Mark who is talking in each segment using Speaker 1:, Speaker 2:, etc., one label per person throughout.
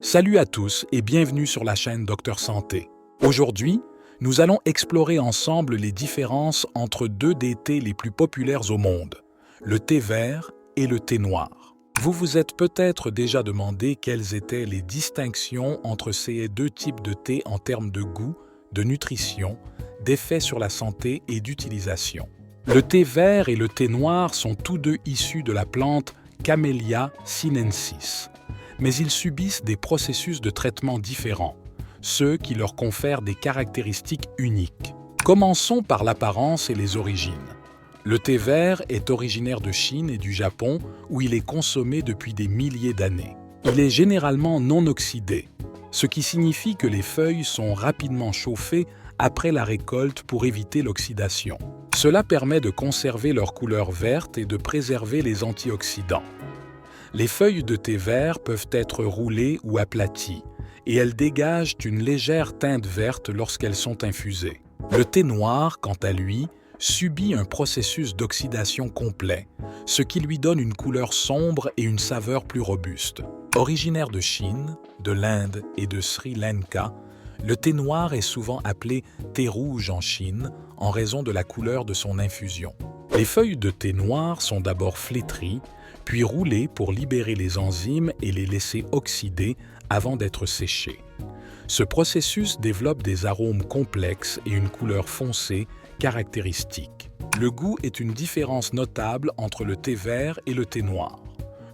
Speaker 1: Salut à tous et bienvenue sur la chaîne Docteur Santé. Aujourd'hui, nous allons explorer ensemble les différences entre deux des thés les plus populaires au monde, le thé vert et le thé noir. Vous vous êtes peut-être déjà demandé quelles étaient les distinctions entre ces deux types de thé en termes de goût, de nutrition, d'effets sur la santé et d'utilisation. Le thé vert et le thé noir sont tous deux issus de la plante Camellia sinensis, mais ils subissent des processus de traitement différents, ceux qui leur confèrent des caractéristiques uniques. Commençons par l'apparence et les origines. Le thé vert est originaire de Chine et du Japon, où il est consommé depuis des milliers d'années. Il est généralement non oxydé, ce qui signifie que les feuilles sont rapidement chauffées après la récolte pour éviter l'oxydation. Cela permet de conserver leur couleur verte et de préserver les antioxydants. Les feuilles de thé vert peuvent être roulées ou aplaties, et elles dégagent une légère teinte verte lorsqu'elles sont infusées. Le thé noir, quant à lui, subit un processus d'oxydation complet, ce qui lui donne une couleur sombre et une saveur plus robuste. Originaire de Chine, de l'Inde et de Sri Lanka, le thé noir est souvent appelé thé rouge en Chine en raison de la couleur de son infusion. Les feuilles de thé noir sont d'abord flétries, puis roulées pour libérer les enzymes et les laisser oxyder avant d'être séchées. Ce processus développe des arômes complexes et une couleur foncée caractéristique. Le goût est une différence notable entre le thé vert et le thé noir.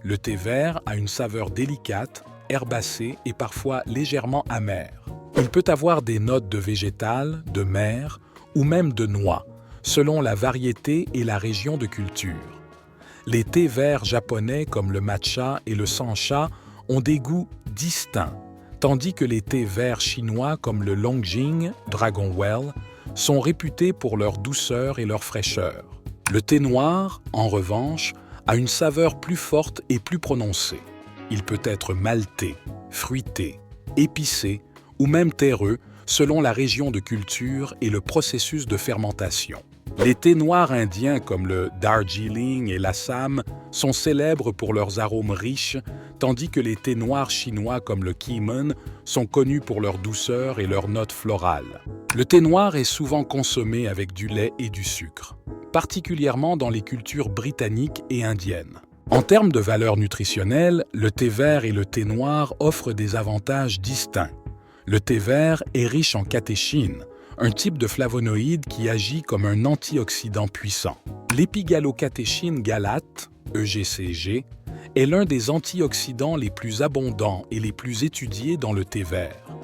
Speaker 1: Le thé vert a une saveur délicate, herbacée et parfois légèrement amère. Il peut avoir des notes de végétal, de mer ou même de noix, selon la variété et la région de culture. Les thés verts japonais comme le matcha et le sencha ont des goûts distincts, tandis que les thés verts chinois comme le Longjing, Dragon Well, sont réputés pour leur douceur et leur fraîcheur. Le thé noir, en revanche, a une saveur plus forte et plus prononcée. Il peut être maltais, fruité, épicé ou même terreux selon la région de culture et le processus de fermentation. Les thés noirs indiens comme le Darjeeling et l'Assam sont célèbres pour leurs arômes riches, tandis que les thés noirs chinois comme le Keemun sont connus pour leur douceur et leurs notes florales. Le thé noir est souvent consommé avec du lait et du sucre, particulièrement dans les cultures britanniques et indiennes. En termes de valeur nutritionnelle, le thé vert et le thé noir offrent des avantages distincts. Le thé vert est riche en catéchine, un type de flavonoïde qui agit comme un antioxydant puissant. L'épigalocatéchine galate, EGCG, est l'un des antioxydants les plus abondants et les plus étudiés dans le thé vert.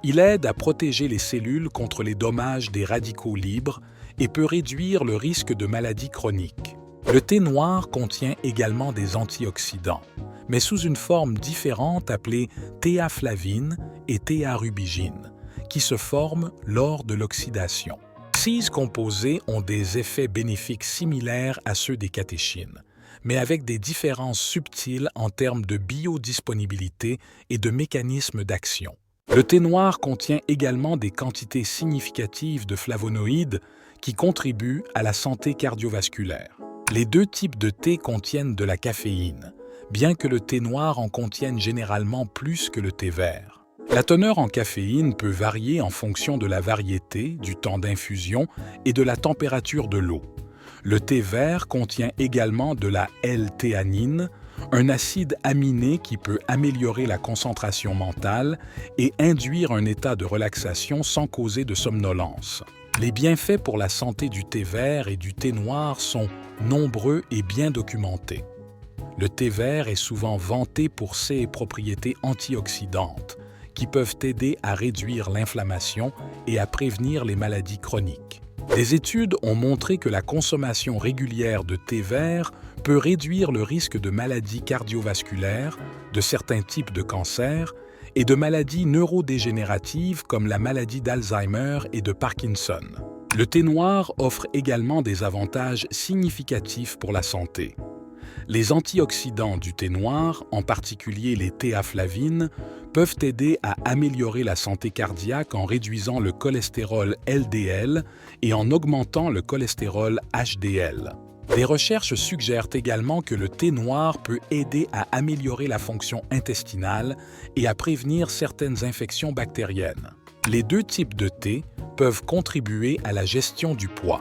Speaker 1: Il aide à protéger les cellules contre les dommages des radicaux libres et peut réduire le risque de maladies chroniques. Le thé noir contient également des antioxydants, mais sous une forme différente appelée théaflavine et théarubigine, qui se forment lors de l'oxydation. Ces composés ont des effets bénéfiques similaires à ceux des catéchines, mais avec des différences subtiles en termes de biodisponibilité et de mécanismes d'action. Le thé noir contient également des quantités significatives de flavonoïdes qui contribuent à la santé cardiovasculaire. Les deux types de thé contiennent de la caféine, bien que le thé noir en contienne généralement plus que le thé vert. La teneur en caféine peut varier en fonction de la variété, du temps d'infusion et de la température de l'eau. Le thé vert contient également de la L-théanine, un acide aminé qui peut améliorer la concentration mentale et induire un état de relaxation sans causer de somnolence. Les bienfaits pour la santé du thé vert et du thé noir sont nombreux et bien documentés. Le thé vert est souvent vanté pour ses propriétés antioxydantes, qui peuvent aider à réduire l'inflammation et à prévenir les maladies chroniques. Des études ont montré que la consommation régulière de thé vert peut réduire le risque de maladies cardiovasculaires, de certains types de cancers et de maladies neurodégénératives comme la maladie d'Alzheimer et de Parkinson. Le thé noir offre également des avantages significatifs pour la santé. Les antioxydants du thé noir, en particulier les théaflavines, peuvent aider à améliorer la santé cardiaque en réduisant le cholestérol LDL et en augmentant le cholestérol HDL. Des recherches suggèrent également que le thé noir peut aider à améliorer la fonction intestinale et à prévenir certaines infections bactériennes. Les deux types de thé peuvent contribuer à la gestion du poids.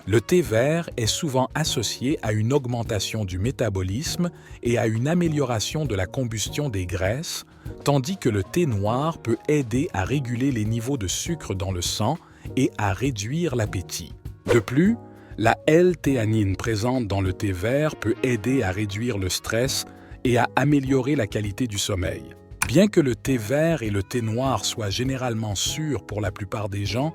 Speaker 1: Le thé vert est souvent associé à une augmentation du métabolisme et à une amélioration de la combustion des graisses, tandis que le thé noir peut aider à réguler les niveaux de sucre dans le sang et à réduire l'appétit. De plus, la L-théanine présente dans le thé vert peut aider à réduire le stress et à améliorer la qualité du sommeil. Bien que le thé vert et le thé noir soient généralement sûrs pour la plupart des gens,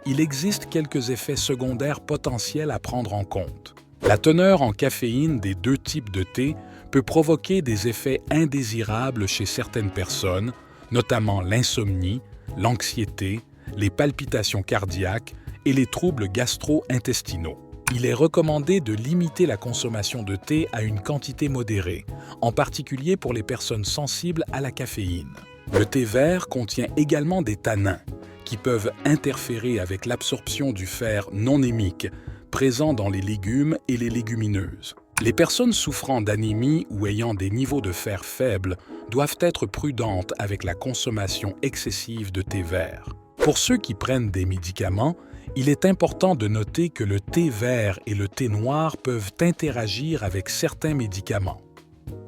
Speaker 1: il existe quelques effets secondaires potentiels à prendre en compte. La teneur en caféine des deux types de thé peut provoquer des effets indésirables chez certaines personnes, notamment l'insomnie, l'anxiété, les palpitations cardiaques et les troubles gastro-intestinaux. Il est recommandé de limiter la consommation de thé à une quantité modérée, en particulier pour les personnes sensibles à la caféine. Le thé vert contient également des tanins, qui peuvent interférer avec l'absorption du fer non hémique présent dans les légumes et les légumineuses. Les personnes souffrant d'anémie ou ayant des niveaux de fer faibles doivent être prudentes avec la consommation excessive de thé vert. Pour ceux qui prennent des médicaments, il est important de noter que le thé vert et le thé noir peuvent interagir avec certains médicaments.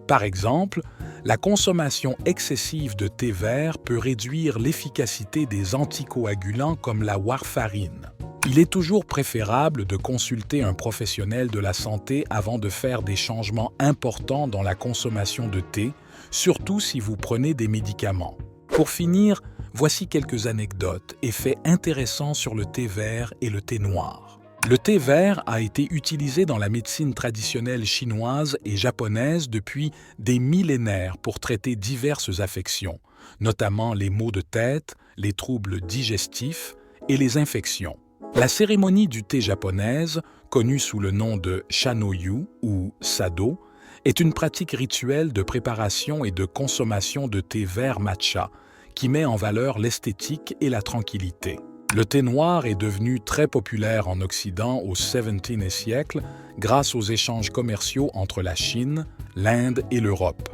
Speaker 1: Par exemple, la consommation excessive de thé vert peut réduire l'efficacité des anticoagulants comme la warfarine. Il est toujours préférable de consulter un professionnel de la santé avant de faire des changements importants dans la consommation de thé, surtout si vous prenez des médicaments. Pour finir, voici quelques anecdotes et faits intéressants sur le thé vert et le thé noir. Le thé vert a été utilisé dans la médecine traditionnelle chinoise et japonaise depuis des millénaires pour traiter diverses affections, notamment les maux de tête, les troubles digestifs et les infections. La cérémonie du thé japonaise, connue sous le nom de Shanoyu ou Sado, est une pratique rituelle de préparation et de consommation de thé vert matcha qui met en valeur l'esthétique et la tranquillité. Le thé noir est devenu très populaire en Occident au XVIIe siècle grâce aux échanges commerciaux entre la Chine, l'Inde et l'Europe.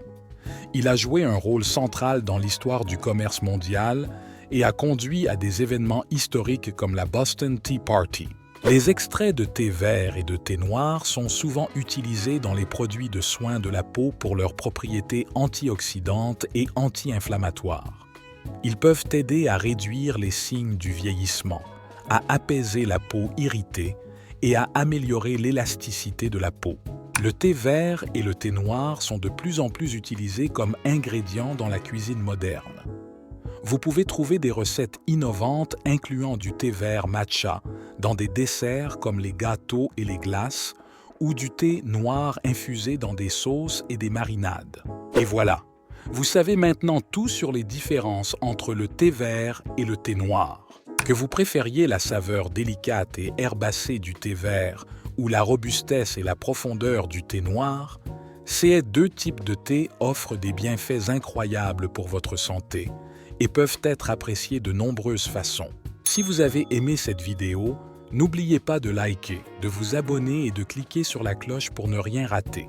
Speaker 1: Il a joué un rôle central dans l'histoire du commerce mondial et a conduit à des événements historiques comme la Boston Tea Party. Les extraits de thé vert et de thé noir sont souvent utilisés dans les produits de soins de la peau pour leurs propriétés antioxydantes et anti-inflammatoires. Ils peuvent aider à réduire les signes du vieillissement, à apaiser la peau irritée et à améliorer l'élasticité de la peau. Le thé vert et le thé noir sont de plus en plus utilisés comme ingrédients dans la cuisine moderne. Vous pouvez trouver des recettes innovantes incluant du thé vert matcha dans des desserts comme les gâteaux et les glaces ou du thé noir infusé dans des sauces et des marinades. Et voilà! Vous savez maintenant tout sur les différences entre le thé vert et le thé noir. Que vous préfériez la saveur délicate et herbacée du thé vert ou la robustesse et la profondeur du thé noir, ces deux types de thé offrent des bienfaits incroyables pour votre santé et peuvent être appréciés de nombreuses façons. Si vous avez aimé cette vidéo, n'oubliez pas de liker, de vous abonner et de cliquer sur la cloche pour ne rien rater.